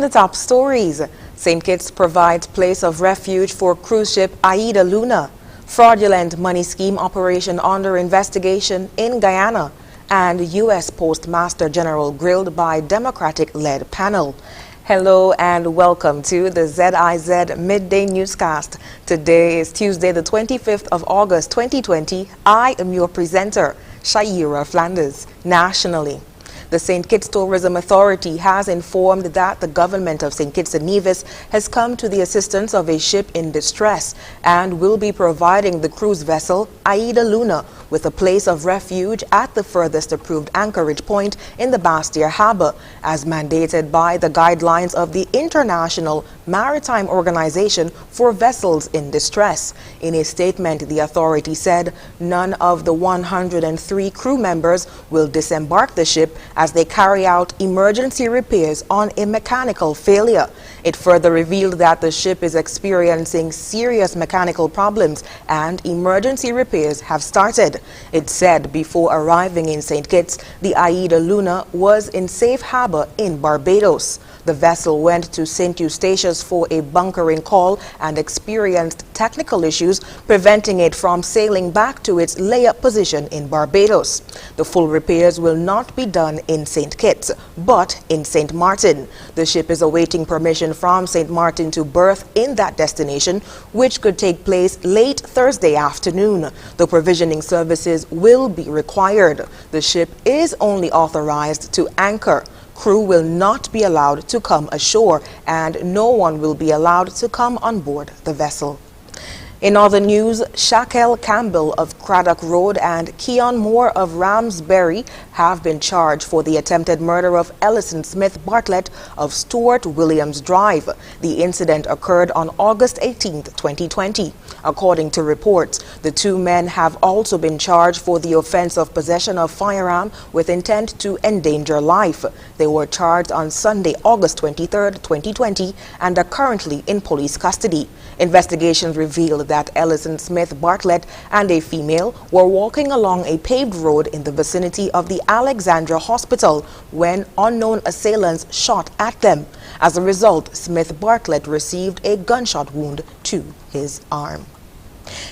the top stories, St. Kitts provides place of refuge for cruise ship Aida Luna. Fraudulent money scheme operation under investigation in Guyana. And U.S. Postmaster General grilled by Democratic-led panel. Hello and welcome to the ZIZ Midday Newscast. Today is Tuesday, the 25th of August, 2020. I am your presenter, Shaira Flanders. Nationally, the St. Kitts Tourism Authority has informed that the government of St. Kitts and Nevis has come to the assistance of a ship in distress and will be providing the cruise vessel Aida Luna with a place of refuge at the furthest approved anchorage point in the Bastia Harbour, as mandated by the guidelines of the International Maritime Organization for Vessels in Distress. In a statement, the authority said none of the 103 crew members will disembark the ship as they carry out emergency repairs on a mechanical failure. It further revealed that the ship is experiencing serious mechanical problems and emergency repairs have started. It said before arriving in St. Kitts, the Aida Luna was in safe harbor in Barbados. The vessel went to St. Eustatius for a bunkering call and experienced technical issues, preventing it from sailing back to its layup position in Barbados. The full repairs will not be done in St. Kitts, but in St. Martin. The ship is awaiting permission from St. Martin to berth in that destination, which could take place late Thursday afternoon. The provisioning services will be required. The ship is only authorized to anchor. Crew will not be allowed to come ashore, and no one will be allowed to come on board the vessel. In other news, Shaquel Campbell of Craddock Road and Keon Moore of Ramsbury have been charged for the attempted murder of Ellison Smith Bartlett of Stuart Williams Drive. The incident occurred on August 18, 2020. According to reports, the two men have also been charged for the offense of possession of firearm with intent to endanger life. They were charged on Sunday, August 23, 2020, and are currently in police custody. Investigations revealed that Ellison Smith Bartlett and a female were walking along a paved road in the vicinity of the Alexandra Hospital when unknown assailants shot at them. As a result, Smith Bartlett received a gunshot wound to his arm.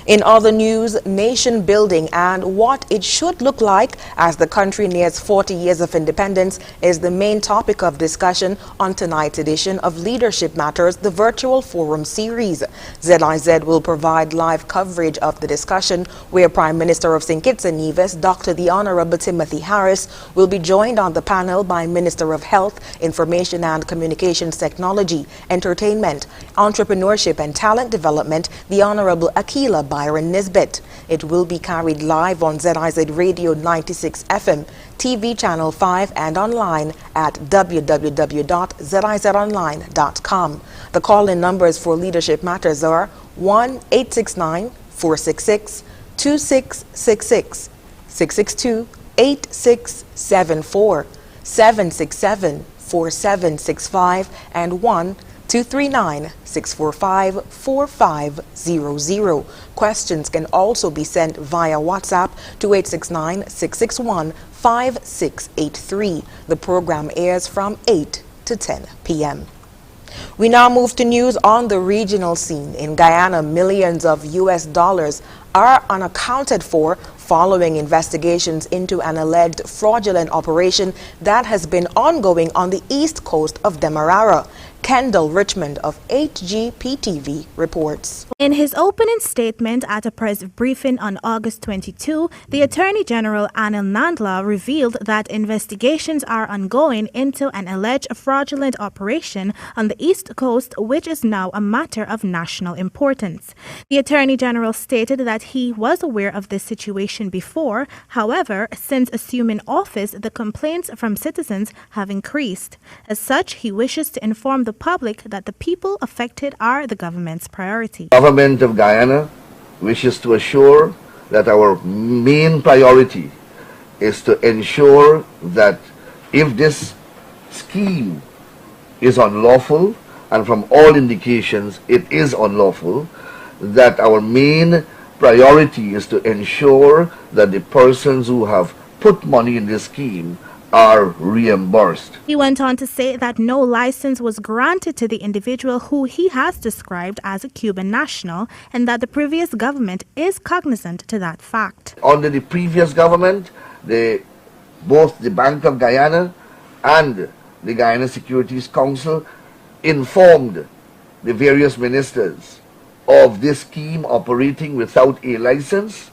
In other news, nation building and what it should look like as the country nears 40 years of independence is the main topic of discussion on tonight's edition of Leadership Matters, the virtual forum series. ZIZ will provide live coverage of the discussion, where Prime Minister of St. Kitts and Nevis, Dr. the Honorable Timothy Harris, will be joined on the panel by Minister of Health, Information and Communications Technology, Entertainment, Entrepreneurship and Talent Development, the Honorable Akila Byron Nisbet. It will be carried live on ZIZ Radio 96 FM, TV Channel 5 and online at www.zizonline.com. The call-in numbers for Leadership Matters are 1-869-466-2666, 662-8674, 767-4765, and 1-239-645-4500. Questions can also be sent via WhatsApp to 869-661-5683. The program airs from 8 to 10 p.m. We now move to news on the regional scene. In Guyana, millions of US dollars are unaccounted for following investigations into an alleged fraudulent operation that has been ongoing on the east coast of Demerara. Kendall Richmond of HGPTV reports. In his opening statement at a press briefing on August 22, the Attorney General Anil Nandla revealed that investigations are ongoing into an alleged fraudulent operation on the East Coast, which is now a matter of national importance. The Attorney General stated that he was aware of this situation before. However, since assuming office, the complaints from citizens have increased. As such, he wishes to inform the public that the people affected are the government's priority. The government of Guyana wishes to assure that our main priority is to ensure that if this scheme is unlawful, and from all indications it is unlawful, that our main priority is to ensure that the persons who have put money in this scheme are reimbursed. He went on to say that no license was granted to the individual who he has described as a Cuban national and that the previous government is cognizant to that fact. Under the previous government, both the Bank of Guyana and the Guyana Securities Council informed the various ministers of this scheme operating without a license,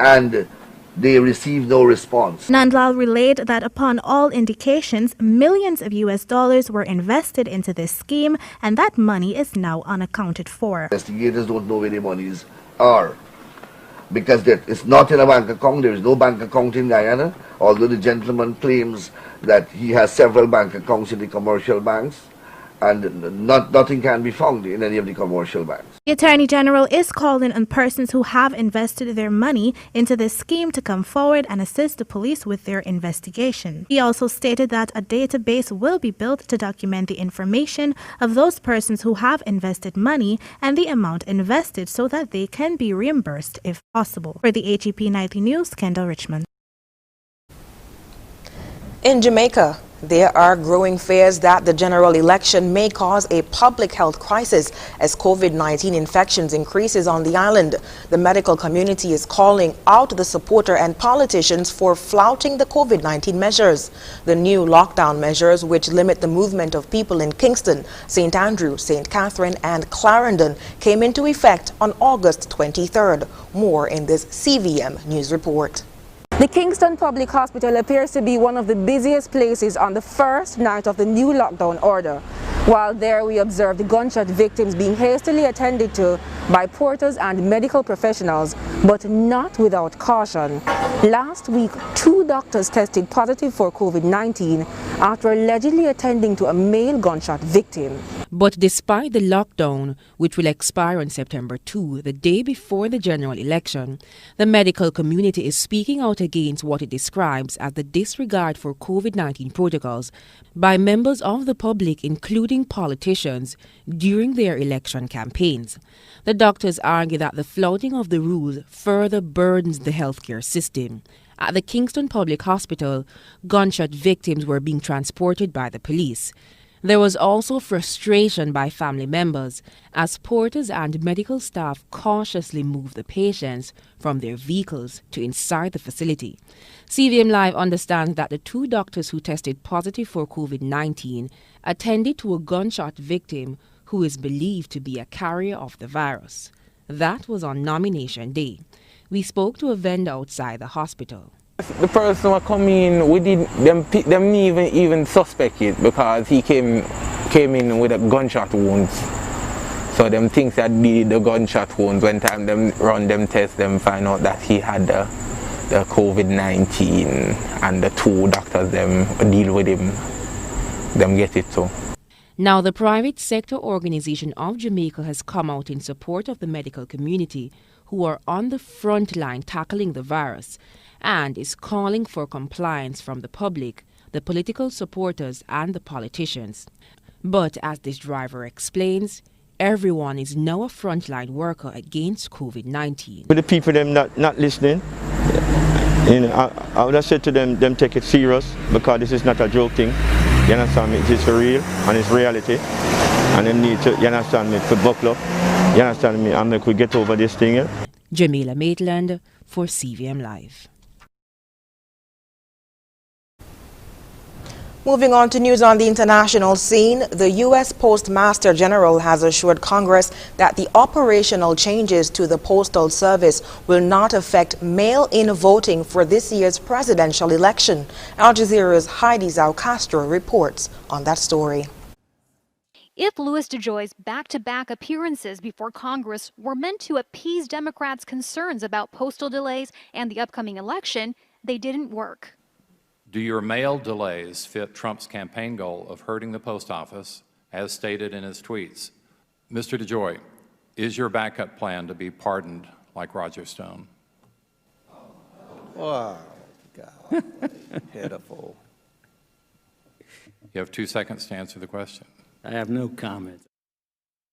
and they received no response. Nandlal relayed that upon all indications, millions of US dollars were invested into this scheme and that money is now unaccounted for. Investigators don't know where the monies are because it's not in a bank account. There is no bank account in Guyana, although the gentleman claims that he has several bank accounts in the commercial banks, and nothing can be found in any of the commercial banks. The Attorney General is calling on persons who have invested their money into this scheme to come forward and assist the police with their investigation. He also stated that a database will be built to document the information of those persons who have invested money and the amount invested so that they can be reimbursed if possible. For the HEP Nightly News, Kendall Richmond. In Jamaica, there are growing fears that the general election may cause a public health crisis as COVID-19 infections increases on the island. The medical community is calling out the supporter and politicians for flouting the COVID-19 measures. The new lockdown measures, which limit the movement of people in Kingston, St. Andrew, St. Catherine and Clarendon, came into effect on August 23rd. More in this CVM News report. The Kingston Public Hospital appears to be one of the busiest places on the first night of the new lockdown order. While there we observed gunshot victims being hastily attended to by porters and medical professionals, but not without caution. Last week, 2 doctors tested positive for COVID-19 after allegedly attending to a male gunshot victim. But despite the lockdown, which will expire on September 2, the day before the general election, the medical community is speaking out against what it describes as the disregard for COVID-19 protocols by members of the public, including politicians, during their election campaigns. The doctors argue that the flouting of the rules further burdens the healthcare system. At the Kingston Public Hospital, gunshot victims were being transported by the police. There was also frustration by family members as porters and medical staff cautiously moved the patients from their vehicles to inside the facility. CVM Live understands that the 2 doctors who tested positive for COVID-19 attended to a gunshot victim who is believed to be a carrier of the virus. That was on nomination day. We spoke to a vendor outside the hospital. The person who come in, we did them even suspect it because he came in with a gunshot wounds. So them thinks that the gunshot wounds, when time them run them tests, them find out that he had the COVID-19, and the 2 doctors them deal with him, them get it too. Now, the private sector organization of Jamaica has come out in support of the medical community who are on the front line tackling the virus, and is calling for compliance from the public, the political supporters and the politicians. But as this driver explains, everyone is now a frontline worker against COVID-19. With the people them not listening, I would have said to them take it serious because this is not a joke thing. You understand me? It is for real and it's reality. And they need to, you understand me, to buckle up. You understand me? And make we get over this thing. Jamila Maitland for CVM Live. Moving on to news on the international scene, the U.S. Postmaster General has assured Congress that the operational changes to the Postal Service will not affect mail-in voting for this year's presidential election. Al Jazeera's Heidi Zau-Castro reports on that story. If Louis DeJoy's back-to-back appearances before Congress were meant to appease Democrats' concerns about postal delays and the upcoming election, they didn't work. Do your mail delays fit Trump's campaign goal of hurting the post office, as stated in his tweets? Mr. DeJoy, is your backup plan to be pardoned like Roger Stone? Oh, God. Pitiful. You have 2 seconds to answer the question. I have no comment.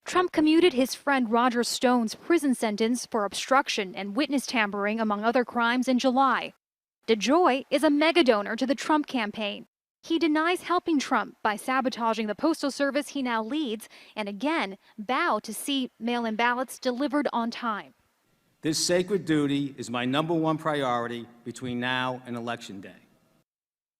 Trump commuted his friend Roger Stone's prison sentence for obstruction and witness tampering, among other crimes, in July. DeJoy is a mega donor to the Trump campaign. He denies helping Trump by sabotaging the postal service he now leads and again vowed to see mail-in ballots delivered on time. This sacred duty is my #1 priority between now and Election Day.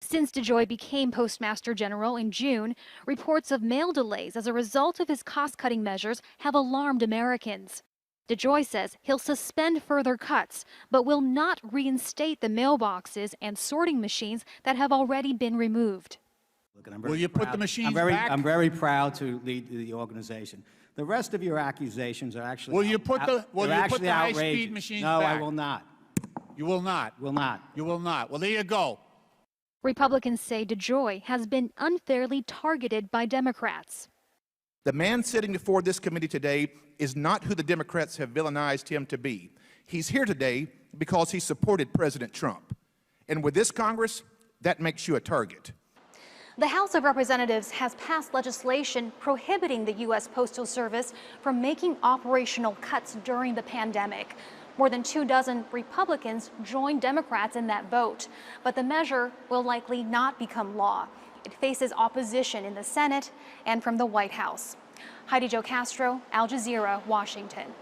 Since DeJoy became Postmaster General in June, reports of mail delays as a result of his cost-cutting measures have alarmed Americans. DeJoy says he'll suspend further cuts, but will not reinstate the mailboxes and sorting machines that have already been removed. Will you put the machines back? I'm very proud to lead the organization. The rest of your accusations are actually Will you put the high-speed machines back? No, back? I will not. You will not? Will not. You will not. Well, there you go. Republicans say DeJoy has been unfairly targeted by Democrats. The man sitting before this committee today is not who the Democrats have villainized him to be. He's here today because he supported President Trump. And with this Congress, that makes you a target. The House of Representatives has passed legislation prohibiting the U.S. Postal Service from making operational cuts during the pandemic. More than 24 Republicans joined Democrats in that vote, but the measure will likely not become law. It faces opposition in the Senate and from the White House. Heidi Jo Castro, Al Jazeera, Washington.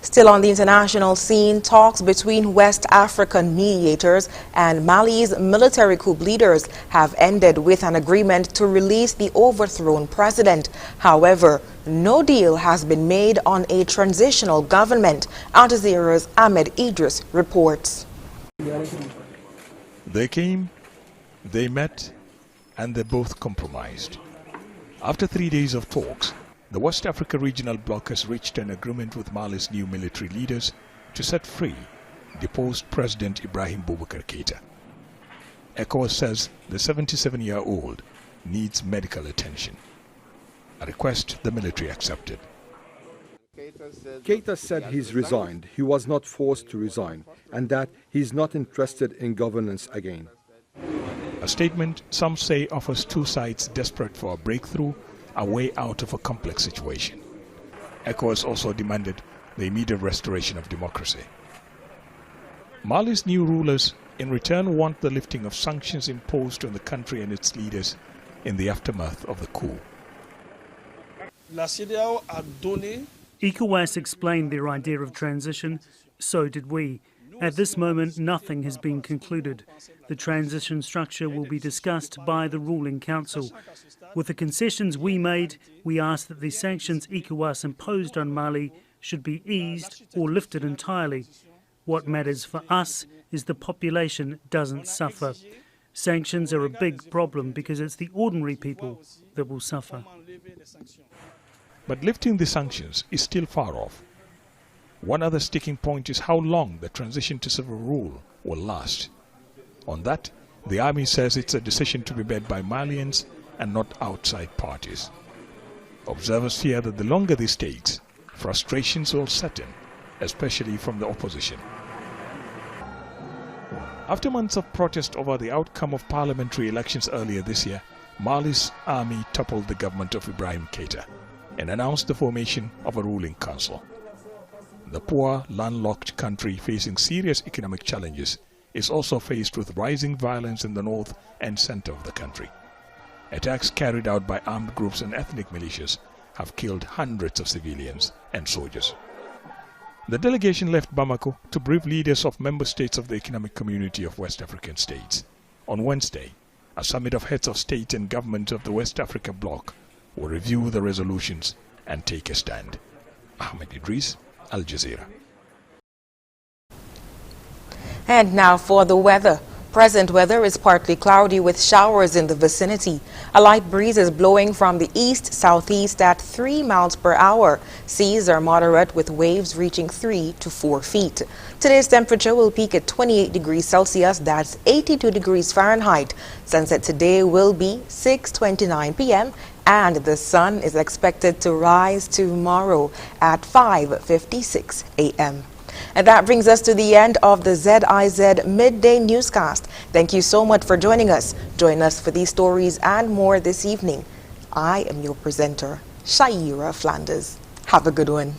Still on the international scene, talks between West African mediators and Mali's military coup leaders have ended with an agreement to release the overthrown president. However, no deal has been made on a transitional government. Al Jazeera's Ahmed Idris reports. They came, they met, and they both compromised. After 3 days of talks, the West Africa Regional Bloc has reached an agreement with Mali's new military leaders to set free deposed President Ibrahim Boubacar Keïta. ECOWAS says the 77-year-old needs medical attention, a request the military accepted. Keïta said he's resigned, he was not forced to resign, and that he's not interested in governance again. A statement some say offers two sides desperate for a breakthrough, a way out of a complex situation. ECOWAS also demanded the immediate restoration of democracy. Mali's new rulers in return want the lifting of sanctions imposed on the country and its leaders in the aftermath of the coup. ECOWAS explained their idea of transition, so did we. At this moment, nothing has been concluded. The transition structure will be discussed by the ruling council. With the concessions we made, we asked that the sanctions ECOWAS imposed on Mali should be eased or lifted entirely. What matters for us is the population doesn't suffer. Sanctions are a big problem because it's the ordinary people that will suffer. But lifting the sanctions is still far off. One other sticking point is how long the transition to civil rule will last. On that, the army says it's a decision to be made by Malians and not outside parties. Observers fear that the longer this takes, frustrations will set in, especially from the opposition. After months of protest over the outcome of parliamentary elections earlier this year, Mali's army toppled the government of Ibrahim Keïta and announced the formation of a ruling council. The poor, landlocked country facing serious economic challenges is also faced with rising violence in the north and center of the country. Attacks carried out by armed groups and ethnic militias have killed hundreds of civilians and soldiers. The delegation left Bamako to brief leaders of member states of the Economic Community of West African States. On Wednesday, a summit of heads of state and government of the West Africa Bloc will review the resolutions and take a stand. Ahmed Idris, Al Jazeera. And now for the weather. Present weather is partly cloudy with showers in the vicinity. A light breeze is blowing from the east-southeast at 3 miles per hour. Seas are moderate with waves reaching 3 to 4 feet. Today's temperature will peak at 28 degrees Celsius, that's 82 degrees Fahrenheit. Sunset today will be 6:29 p.m. and the sun is expected to rise tomorrow at 5:56 a.m. And that brings us to the end of the ZIZ Midday Newscast. Thank you so much for joining us. Join us for these stories and more this evening. I am your presenter, Shaira Flanders. Have a good one.